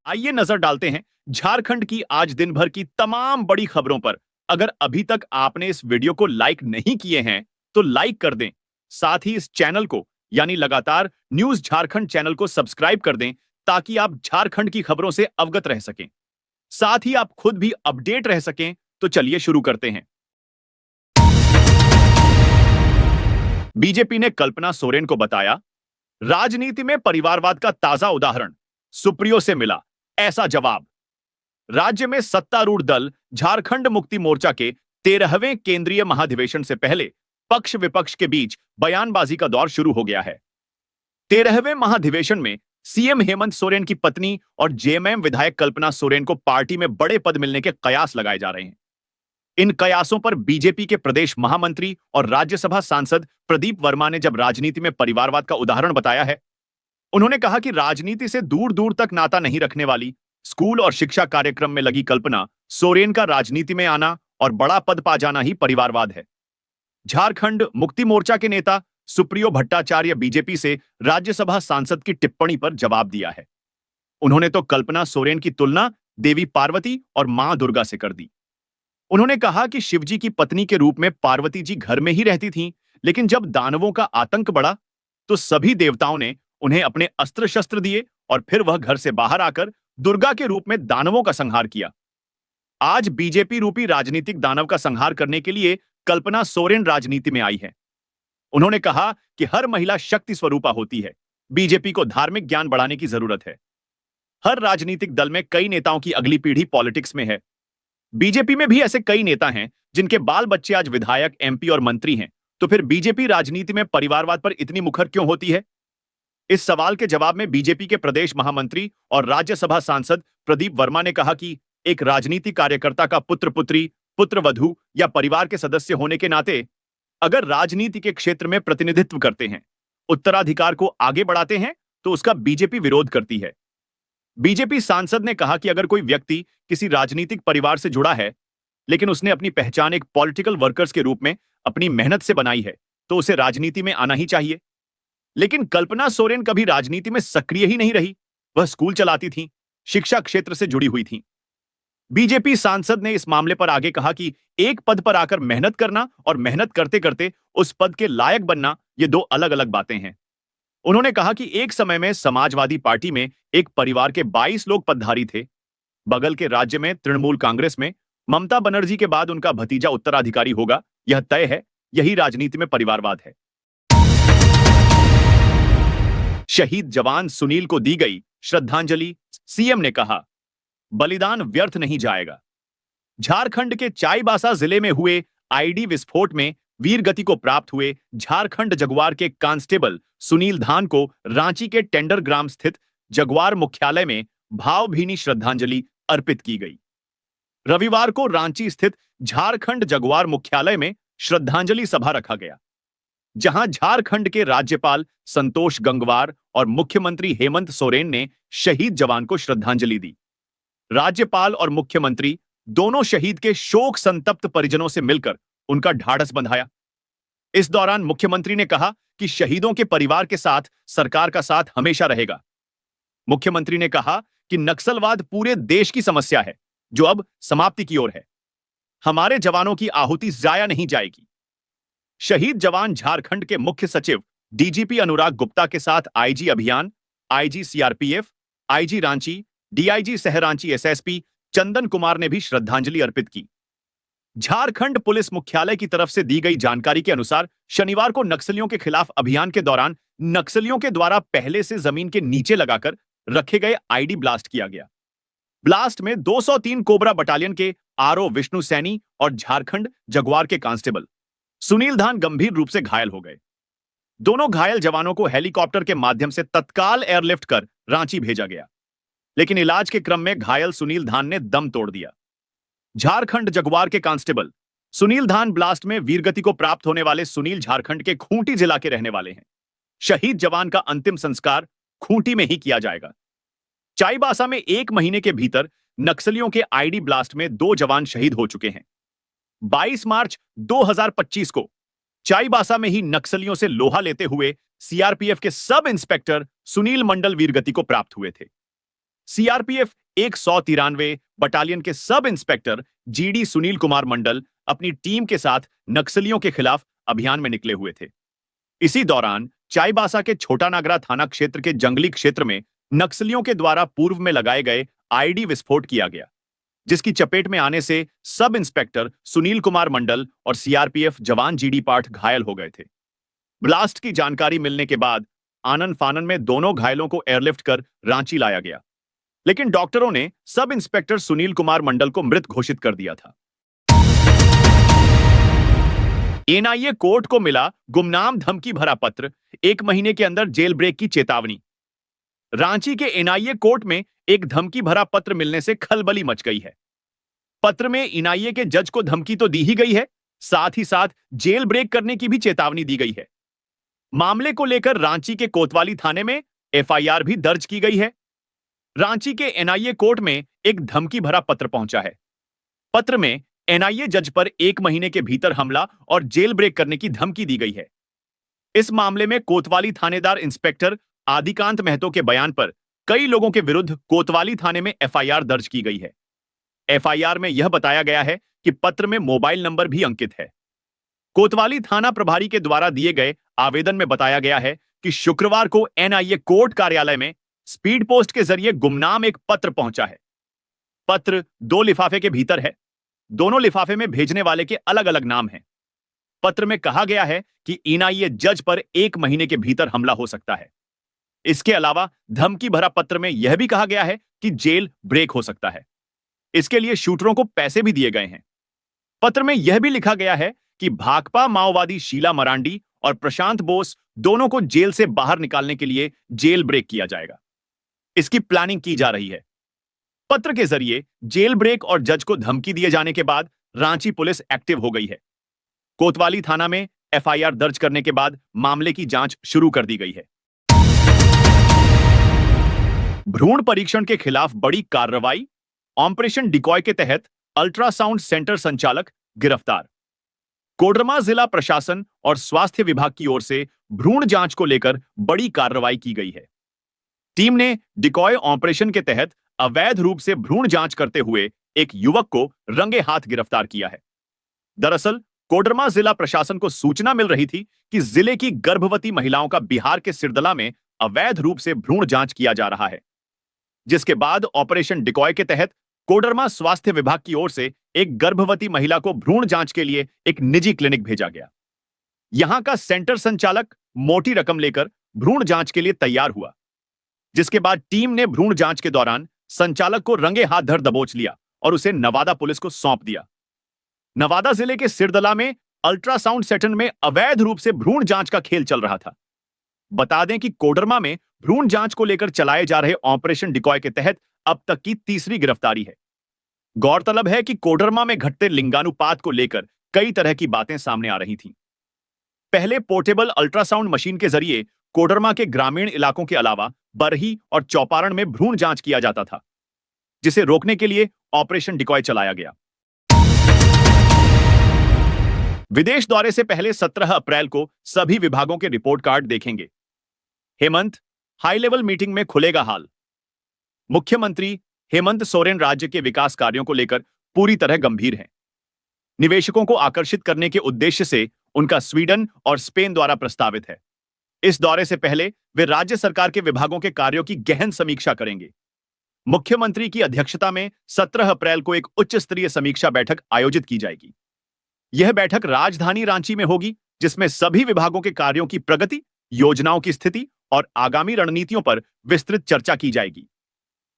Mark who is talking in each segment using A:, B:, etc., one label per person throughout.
A: आइए नजर डालते हैं झारखंड की आज दिन भर की तमाम बड़ी खबरों पर। अगर अभी तक आपने इस वीडियो को लाइक नहीं किए हैं तो लाइक कर दें। साथ ही इस चैनल को यानी लगातार न्यूज झारखंड चैनल को सब्सक्राइब कर दें ताकि आप झारखंड की खबरों से अवगत रह सकें। साथ ही आप खुद भी अपडेट रह सकें। तो चलिए शुरू करते हैं। बीजेपी ने कल्पना सोरेन को बताया, राजनीति में परिवारवाद का ताजा उदाहरण सुप्रियो से मिला ऐसा जवाब। राज्य में सत्तारूढ़ दल झारखंड मुक्ति मोर्चा के 13वें केंद्रीय महाधिवेशन से पहले पक्ष विपक्ष के बीच बयानबाजी का दौर शुरू हो गया है। 13वें महाधिवेशन में सीएम हेमंत सोरेन की पत्नी और जेएमएम विधायक कल्पना सोरेन को पार्टी में बड़े पद मिलने के कयास लगाए जा रहे हैं। इन कयासों पर बीजेपी के प्रदेश महामंत्री और राज्यसभा सांसद प्रदीप वर्मा ने जब राजनीति में परिवारवाद का उदाहरण बताया है, उन्होंने कहा कि राजनीति से दूर दूर तक नाता नहीं रखने वाली स्कूल और शिक्षा कार्यक्रम में लगी कल्पना सोरेन का राजनीति में आना और बड़ा पद पा जाना ही परिवारवाद है। झारखंड मुक्ति मोर्चा के नेता सुप्रियो भट्टाचार्य बीजेपी से राज्यसभा सांसद की टिप्पणी पर जवाब दिया है। उन्होंने तो कल्पना सोरेन की तुलना देवी पार्वती और मां दुर्गा से कर दी। उन्होंने कहा कि शिवजी की पत्नी के रूप में पार्वती जी घर में ही रहती थीं, लेकिन जब दानवों का आतंक बढ़ा तो सभी देवताओं ने उन्हें अपने अस्त्र शस्त्र दिए और फिर वह घर से बाहर आकर दुर्गा के रूप में दानवों का संहार किया। आज बीजेपी रूपी राजनीतिक दानव का संहार करने के लिए कल्पना सोरेन राजनीति में आई है। उन्होंने कहा कि हर महिला शक्ति स्वरूपा होती है, बीजेपी को धार्मिक ज्ञान बढ़ाने की जरूरत है। हर राजनीतिक दल में कई नेताओं की अगली पीढ़ी पॉलिटिक्स में है। बीजेपी में भी ऐसे कई नेता हैं जिनके बाल बच्चे आज विधायक, एमपी और मंत्री हैं। तो फिर बीजेपी राजनीति में परिवारवाद पर इतनी मुखर क्यों होती है? इस सवाल के जवाब में बीजेपी के प्रदेश महामंत्री और राज्यसभा सांसद प्रदीप वर्मा ने कहा कि एक राजनीतिक कार्यकर्ता का पुत्र पुत्री, पुत्र वधू या परिवार के सदस्य होने के नाते अगर राजनीति के क्षेत्र में प्रतिनिधित्व करते हैं, उत्तराधिकार को आगे बढ़ाते हैं, तो उसका बीजेपी विरोध करती है। बीजेपी सांसद ने कहा कि अगर कोई व्यक्ति किसी राजनीतिक परिवार से जुड़ा है लेकिन उसने अपनी पहचान एक पॉलिटिकल वर्कर्स के रूप में अपनी मेहनत से बनाई है तो उसे राजनीति में आना ही चाहिए। लेकिन कल्पना सोरेन कभी राजनीति में सक्रिय ही नहीं रही। वह स्कूल चलाती थीं, शिक्षा क्षेत्र से जुड़ी हुई थीं। बीजेपी सांसद ने इस मामले पर आगे कहा कि एक पद पर आकर मेहनत करना और मेहनत करते करते उस पद के लायक बनना, ये दो अलग अलग बातें हैं। उन्होंने कहा कि एक समय में समाजवादी पार्टी में एक परिवार के 22 लोग पदधारी थे। बगल के राज्य में तृणमूल कांग्रेस में ममता बनर्जी के बाद उनका भतीजा उत्तराधिकारी होगा, यह तय है। यही राजनीति में परिवारवाद है। शहीद जवान सुनील को दी गई श्रद्धांजलि, सीएम ने कहा, बलिदान व्यर्थ नहीं जाएगा। झारखंड के चाईबासा जिले में हुए आईडी विस्फोट में वीर गति को प्राप्त हुए झारखंड जगुआर के कांस्टेबल सुनील धान को रांची के टेंडर ग्राम स्थित जगुआर मुख्यालय में भावभीनी श्रद्धांजलि अर्पित की गई। रविवार को रांची स्थित झारखंड जगुआर मुख्यालय में श्रद्धांजलि सभा रखा गया, जहां झारखंड के राज्यपाल संतोष गंगवार और मुख्यमंत्री हेमंत सोरेन ने शहीद जवान को श्रद्धांजलि दी। राज्यपाल और मुख्यमंत्री दोनों शहीद के शोक संतप्त परिजनों से मिलकर उनका ढाढ़स बंधाया। इस दौरान मुख्यमंत्री ने कहा कि शहीदों के परिवार के साथ सरकार का साथ हमेशा रहेगा। मुख्यमंत्री ने कहा कि नक्सलवाद पूरे देश की समस्या है जो अब समाप्ति की ओर है। हमारे जवानों की आहुति जाया नहीं जाएगी। शहीद जवान झारखंड के मुख्य सचिव डीजीपी अनुराग गुप्ता के साथ आईजी अभियान, IG CRPF, IG Ranchi, DIG सहरांची एसएसपी चंदन कुमार ने भी श्रद्धांजलि अर्पित की। झारखंड पुलिस मुख्यालय की तरफ से दी गई जानकारी के अनुसार शनिवार को नक्सलियों के खिलाफ अभियान के दौरान नक्सलियों के द्वारा पहले से जमीन के नीचे लगाकर रखे गए आईडी ब्लास्ट किया गया। ब्लास्ट में 203 कोबरा बटालियन के आरओ विष्णु सैनी और झारखंड जगुआर के कांस्टेबल सुनील धान गंभीर रूप से घायल हो गए। दोनों घायल जवानों को हेलीकॉप्टर के माध्यम से तत्काल एयरलिफ्ट कर रांची भेजा गया, लेकिन इलाज के क्रम में घायल सुनील धान ने दम तोड़ दिया। झारखंड जगुआर के कांस्टेबल सुनील धान ब्लास्ट में वीरगति को प्राप्त होने वाले सुनील झारखंड के खूंटी जिला के रहने वाले हैं। शहीद जवान का अंतिम संस्कार खूंटी में ही किया जाएगा। चाईबासा में 1 महीने के भीतर नक्सलियों के आईडी ब्लास्ट में 2 जवान शहीद हो चुके हैं। 22 मार्च 2025 को चाईबासा में ही नक्सलियों से लोहा लेते हुए सीआरपीएफ के सब इंस्पेक्टर सुनील मंडल वीरगति को प्राप्त हुए थे। सीआरपीएफ 193 बटालियन के sub inspector G D Sunil Kumar Mandal अपनी टीम के साथ नक्सलियों के खिलाफ अभियान में निकले हुए थे। इसी दौरान चाईबासा के छोटा नागरा थाना क्षेत्र के जंगली क्षेत्र में नक्सलियों के द्वारा पूर्व में लगाए गए आईडी विस्फोट किया गया, जिसकी चपेट में आने से सब इंस्पेक्टर सुनील कुमार मंडल और सीआरपीएफ जवान जीडी पाठ घायल हो गए थे। ब्लास्ट की जानकारी मिलने के बाद आनन फानन में दोनों घायलों को एयरलिफ्ट कर रांची लाया गया, लेकिन डॉक्टरों ने सब इंस्पेक्टर सुनील कुमार मंडल को मृत घोषित कर दिया था। एनआईए कोर्ट को मिला गुमनाम धमकी भरा पत्र, 1 महीने के अंदर जेल ब्रेक की चेतावनी। रांची के एनआईए कोर्ट में एक धमकी भरा पत्र मिलने से खलबली मच गई है। पत्र में एनआईए के जज को धमकी तो दी ही गई है, साथ ही साथ जेल ब्रेक करने की भी चेतावनी दी गई है। मामले को लेकर रांची के कोतवाली थाने में एफआईआर भी दर्ज की गई है। रांची के एनआईए कोर्ट में एक धमकी भरा पत्र पहुंचा है। पत्र में एनआईए जज पर 1 महीने के भीतर हमला और जेल ब्रेक करने की धमकी दी गई है। इस मामले में कोतवाली थानेदार इंस्पेक्टर आदिकांत महतो के बयान पर कई लोगों के विरुद्ध कोतवाली थाने में एफआईआर दर्ज की गई है। एफआईआर में यह बताया गया है कि पत्र में मोबाइल नंबर भी अंकित है। कोतवाली थाना प्रभारी के द्वारा दिए गए आवेदन में बताया गया है कि शुक्रवार को एनआईए कोर्ट कार्यालय में स्पीड पोस्ट के जरिए गुमनाम एक पत्र पहुंचा है। पत्र 2 लिफाफे के भीतर है। दोनों लिफाफे में भेजने वाले के अलग अलग नाम हैं। पत्र में कहा गया है कि एनआईए जज पर 1 महीने के भीतर हमला हो सकता है। इसके अलावा धमकी भरा पत्र में यह भी कहा गया है कि जेल ब्रेक हो सकता है। इसके लिए शूटरों को पैसे भी दिए गए हैं। पत्र में यह भी लिखा गया है कि भाकपा माओवादी शीला मरांडी और प्रशांत बोस दोनों को जेल से बाहर निकालने के लिए जेल ब्रेक किया जाएगा। इसकी प्लानिंग की जा रही है। पत्र के जरिए जेल ब्रेक और जज को धमकी दिए जाने के बाद रांची पुलिस एक्टिव हो गई है। कोतवाली थाना में एफआईआर दर्ज करने के बाद मामले की जांच शुरू कर दी गई है। भ्रूण परीक्षण के खिलाफ बड़ी कार्रवाई, ऑपरेशन डिकॉय के तहत अल्ट्रासाउंड सेंटर संचालक गिरफ्तार। कोडरमा जिला प्रशासन और स्वास्थ्य विभाग की ओर से भ्रूण जांच को लेकर बड़ी कार्रवाई की गई है। टीम ने डिकॉय ऑपरेशन के तहत अवैध रूप से भ्रूण जांच करते हुए एक युवक को रंगे हाथ गिरफ्तार किया है। दरअसल कोडरमा जिला प्रशासन को सूचना मिल रही थी कि जिले की गर्भवती महिलाओं का बिहार के सिरदला में अवैध रूप से भ्रूण जांच किया जा रहा है, जिसके बाद ऑपरेशन डिकॉय के तहत कोडरमा स्वास्थ्य विभाग की ओर से एक गर्भवती महिला को भ्रूण जांच के लिए एक निजी क्लिनिक भेजा गया। यहां का सेंटर संचालक मोटी रकम लेकर भ्रूण जांच के लिए तैयार हुआ, जिसके बाद टीम ने भ्रूण जांच के दौरान संचालक को रंगे हाथ धर दबोच लिया और उसे नवादा पुलिस को सौंप दिया। नवादा जिले के सिरदला में अल्ट्रासाउंड सेंटर में अवैध रूप से भ्रूण जांच का खेल चल रहा था। बता दें कि कोडरमा में भ्रूण जांच को लेकर चलाए जा रहे ऑपरेशन डिकॉय के तहत अब तक की तीसरी गिरफ्तारी है। गौरतलब है कि कोडरमा में घटते लिंगानुपात को लेकर कई तरह की बातें सामने आ रही थीं। पहले पोर्टेबल अल्ट्रासाउंड मशीन के जरिए कोडरमा के ग्रामीण इलाकों के अलावा बरही और चौपारण में भ्रूण जांच किया जाता था, जिसे रोकने के लिए ऑपरेशन डिकॉय चलाया गया। विदेश दौरे से पहले 17 अप्रैल को सभी विभागों के रिपोर्ट कार्ड देखेंगे। हेमंत, हाई लेवल मीटिंग में खुलेगा हाल। मुख्यमंत्री हेमंत सोरेन राज्य के विकास कार्यों को लेकर पूरी तरह गंभीर हैं। निवेशकों को आकर्षित करने के उद्देश्य से उनका स्वीडन और स्पेन द्वारा प्रस्तावित है। इस दौरे से पहले वे राज्य सरकार के विभागों के कार्यों की गहन समीक्षा करेंगे। मुख्यमंत्री की अध्यक्षता में 17 अप्रैल को एक उच्च स्तरीय समीक्षा बैठक आयोजित की जाएगी। यह बैठक राजधानी रांची में होगी, जिसमें सभी विभागों के कार्यों की प्रगति, योजनाओं की स्थिति और आगामी रणनीतियों पर विस्तृत चर्चा की जाएगी।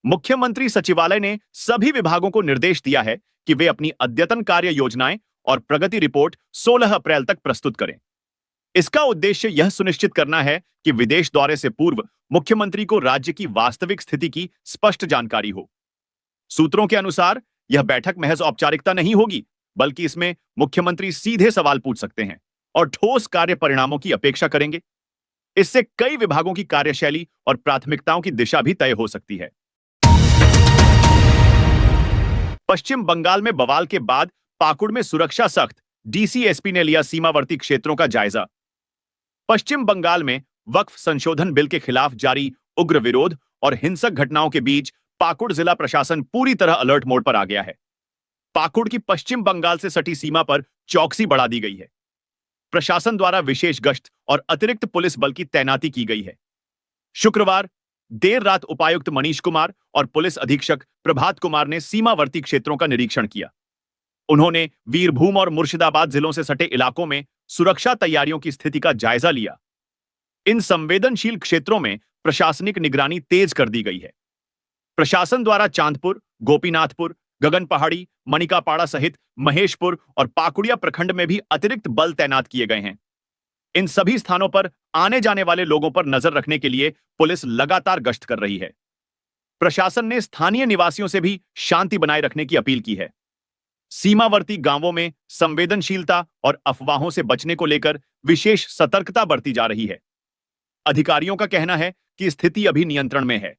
A: मुख्यमंत्री सचिवालय ने सभी विभागों को निर्देश दिया है कि वे अपनी अद्यतन कार्य योजनाएं और प्रगति रिपोर्ट 16 अप्रैल तक प्रस्तुत करें। इसका उद्देश्य यह सुनिश्चित करना है कि विदेश दौरे से पूर्व मुख्यमंत्री को राज्य की वास्तविक स्थिति की स्पष्ट जानकारी हो। सूत्रों के अनुसार यह बैठक महज औपचारिकता नहीं होगी, बल्कि इसमें मुख्यमंत्री सीधे सवाल पूछ सकते हैं और ठोस कार्य परिणामों की अपेक्षा करेंगे। इससे कई विभागों की कार्यशैली और प्राथमिकताओं की दिशा भी तय हो सकती है। पश्चिम बंगाल में बवाल के बाद पाकुड़ में सुरक्षा सख्त, डीसीएसपी ने लिया सीमावर्ती क्षेत्रों का जायजा। पश्चिम बंगाल में वक्फ संशोधन बिल के खिलाफ जारी उग्र विरोध और हिंसक घटनाओं के बीच पाकुड़ जिला प्रशासन पूरी तरह अलर्ट मोड पर आ गया है। पाकुड़ की पश्चिम बंगाल से सटी सीमा पर चौकसी बढ़ा दी गई है। प्रशासन द्वारा विशेष गश्त और अतिरिक्त पुलिस बल की तैनाती की गई है। शुक्रवार देर रात उपायुक्त मनीष कुमार और पुलिस अधीक्षक प्रभात कुमार ने सीमावर्ती क्षेत्रों का निरीक्षण किया। उन्होंने वीरभूम और मुर्शिदाबाद जिलों से सटे इलाकों में सुरक्षा तैयारियों की स्थिति का जायजा लिया। इन संवेदनशील क्षेत्रों में प्रशासनिक निगरानी तेज कर दी गई है। प्रशासन द्वारा चांदपुर, गोपीनाथपुर, गगन पहाड़ी, मणिकापाड़ा सहित महेशपुर और पाकुड़िया प्रखंड में भी अतिरिक्त बल तैनात किए गए हैं। इन सभी स्थानों पर आने जाने वाले लोगों पर नजर रखने के लिए पुलिस लगातार गश्त कर रही है। प्रशासन ने स्थानीय निवासियों से भी शांति बनाए रखने की अपील की है। सीमावर्ती गांवों में संवेदनशीलता और अफवाहों से बचने को लेकर विशेष सतर्कता बरती जा रही है। अधिकारियों का कहना है कि स्थिति अभी नियंत्रण में है,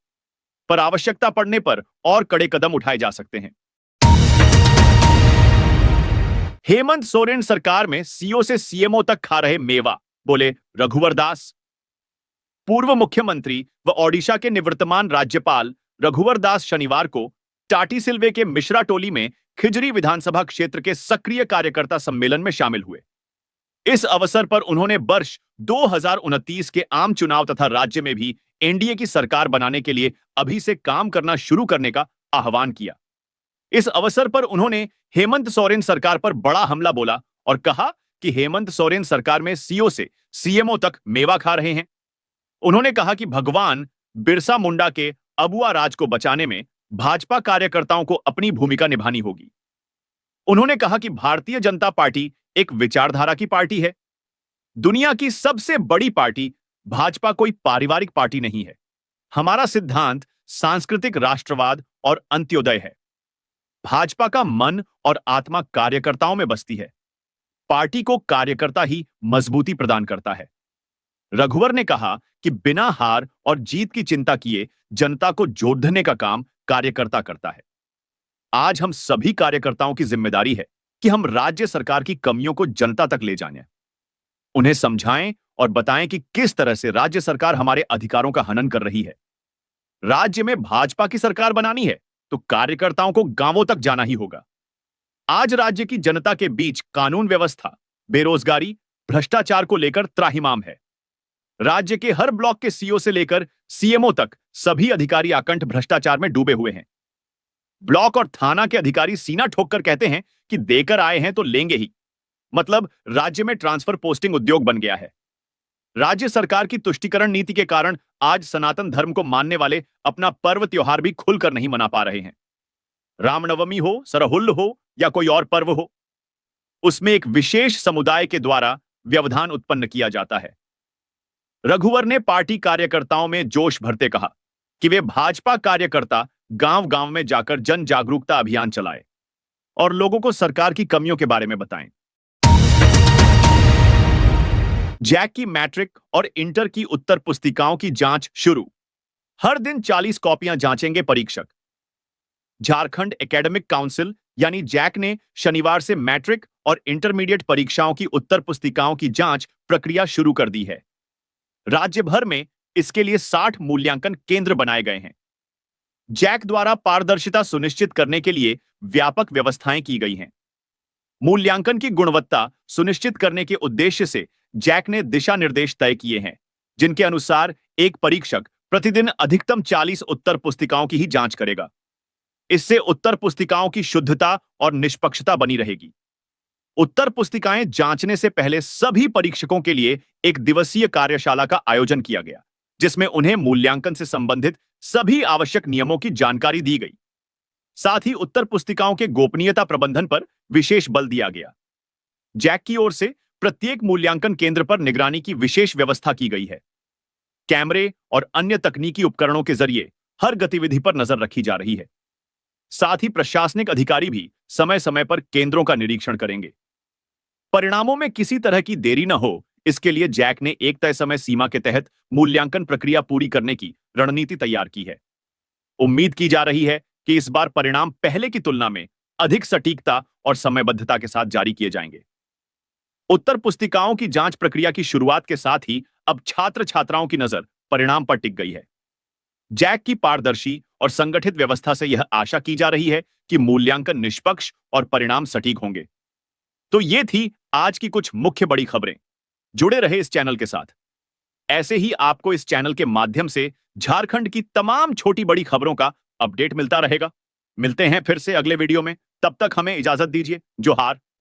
A: पर आवश्यकता पड़ने पर और कड़े कदम उठाए जा सकते हैं। हेमंत सोरेन सरकार में सीओ से सीएमओ तक खा रहे मेवा, बोले रघुवर दास। पूर्व मुख्यमंत्री व ओडिशा के निवर्तमान राज्यपाल रघुवर दास शनिवार को टाटीसिलवे के मिश्रा टोली में खिजरी विधानसभा क्षेत्र के सक्रिय कार्यकर्ता सम्मेलन में शामिल हुए। इस अवसर पर उन्होंने वर्ष 2029 के आम चुनाव तथा राज्य में भी एनडीए की सरकार बनाने के लिए अभी से काम करना शुरू करने का आह्वान किया। इस अवसर पर उन्होंने हेमंत सोरेन सरकार पर बड़ा हमला बोला और कहा कि हेमंत सोरेन सरकार में सीओ से सीएमओ तक मेवा खा रहे हैं। उन्होंने कहा कि भगवान बिरसा मुंडा के अबुआ राज को बचाने में भाजपा कार्यकर्ताओं को अपनी भूमिका निभानी होगी। उन्होंने कहा कि भारतीय जनता पार्टी एक विचारधारा की पार्टी है। दुनिया की सबसे बड़ी पार्टी भाजपा कोई पारिवारिक पार्टी नहीं है। हमारा सिद्धांत सांस्कृतिक राष्ट्रवाद और अंत्योदय है। भाजपा का मन और आत्मा कार्यकर्ताओं में बसती है। पार्टी को कार्यकर्ता ही मजबूती प्रदान करता है। रघुवर ने कहा कि बिना हार और जीत की चिंता किए जनता को जोड़ने का काम कार्यकर्ता करता है। आज हम सभी कार्यकर्ताओं की जिम्मेदारी है कि हम राज्य सरकार की कमियों को जनता तक ले जाएं, उन्हें समझाएं और बताएं कि किस तरह से राज्य सरकार हमारे अधिकारों का हनन कर रही है। राज्य में भाजपा की सरकार बनानी है तो कार्यकर्ताओं को गांवों तक जाना ही होगा। आज राज्य की जनता के बीच कानून व्यवस्था, बेरोजगारी, भ्रष्टाचार को लेकर त्राहिमाम है। राज्य के हर ब्लॉक के सीओ से लेकर सीएमओ तक सभी अधिकारी आकंठ भ्रष्टाचार में डूबे हुए हैं। ब्लॉक और थाना के अधिकारी सीना ठोककर कहते हैं कि देकर आए हैं तो लेंगे ही। मतलब राज्य में ट्रांसफर पोस्टिंग उद्योग बन गया है। राज्य सरकार की तुष्टीकरण नीति के कारण आज सनातन धर्म को मानने वाले अपना पर्व त्योहार भी खुलकर नहीं मना पा रहे हैं। रामनवमी हो, सरहुल हो या कोई और पर्व हो, उसमें एक विशेष समुदाय के द्वारा व्यवधान उत्पन्न किया जाता है। रघुवर ने पार्टी कार्यकर्ताओं में जोश भरते कहा कि वे भाजपा कार्यकर्ता गांव-गांव में जाकर जन जागरूकता अभियान चलाएं और लोगों को सरकार की कमियों के बारे में बताएं। जैक की मैट्रिक और इंटर की उत्तर पुस्तिकाओं की जांच शुरू। हर दिन 40 कॉपियां जांचेंगे परीक्षक। झारखंड एकेडमिक काउंसिल यानी जैक ने शनिवार से मैट्रिक और इंटरमीडिएट परीक्षाओं की उत्तर पुस्तिकाओं की जांच प्रक्रिया शुरू कर दी है। राज्य भर में इसके लिए 60 मूल्यांकन केंद्र बनाए गए हैं। जैक द्वारा पारदर्शिता सुनिश्चित करने के लिए व्यापक व्यवस्थाएं की गई हैं। मूल्यांकन की गुणवत्ता सुनिश्चित करने के उद्देश्य से जैक ने दिशा निर्देश तय किए हैं, जिनके अनुसार एक परीक्षक प्रतिदिन अधिकतम 40 उत्तर पुस्तिकाओं की ही जांच करेगा। इससे उत्तर पुस्तिकाओं की शुद्धता और निष्पक्षता बनी रहेगी। उत्तर पुस्तिकाएं जांचने से पहले सभी परीक्षकों के लिए एक दिवसीय कार्यशाला का आयोजन किया गया, जिसमें उन्हें मूल्यांकन से संबंधित सभी आवश्यक नियमों की जानकारी दी गई। साथ ही उत्तर पुस्तिकाओं के गोपनीयता प्रबंधन पर विशेष बल दिया गया। जैक की ओर से प्रत्येक मूल्यांकन केंद्र पर निगरानी की विशेष व्यवस्था की गई है। कैमरे और अन्य तकनीकी उपकरणों के जरिए हर गतिविधि पर नजर रखी जा रही है। साथ ही प्रशासनिक अधिकारी भी समय समय पर केंद्रों का निरीक्षण करेंगे। परिणामों में किसी तरह की देरी न हो, इसके लिए जैक ने एक तय समय सीमा के तहत मूल्यांकन प्रक्रिया पूरी करने की रणनीति तैयार की है। उम्मीद की जा रही है कि इस बार परिणाम पहले की तुलना में अधिक सटीकता और समयबद्धता के साथ जारी किए जाएंगे। उत्तर पुस्तिकाओं की जांच प्रक्रिया की शुरुआत के साथ ही अब छात्र छात्राओं की नजर परिणाम पर टिक गई है। जैक की पारदर्शी और संगठित व्यवस्था से यह आशा की जा रही है कि मूल्यांकन निष्पक्ष और परिणाम सटीक होंगे। तो ये थी आज की कुछ मुख्य बड़ी खबरें। जुड़े रहे इस चैनल के साथ। ऐसे ही आपको इस चैनल के माध्यम से झारखंड की तमाम छोटी बड़ी खबरों का अपडेट मिलता रहेगा। मिलते हैं फिर से अगले वीडियो में। तब तक हमें इजाजत दीजिए। जोहार।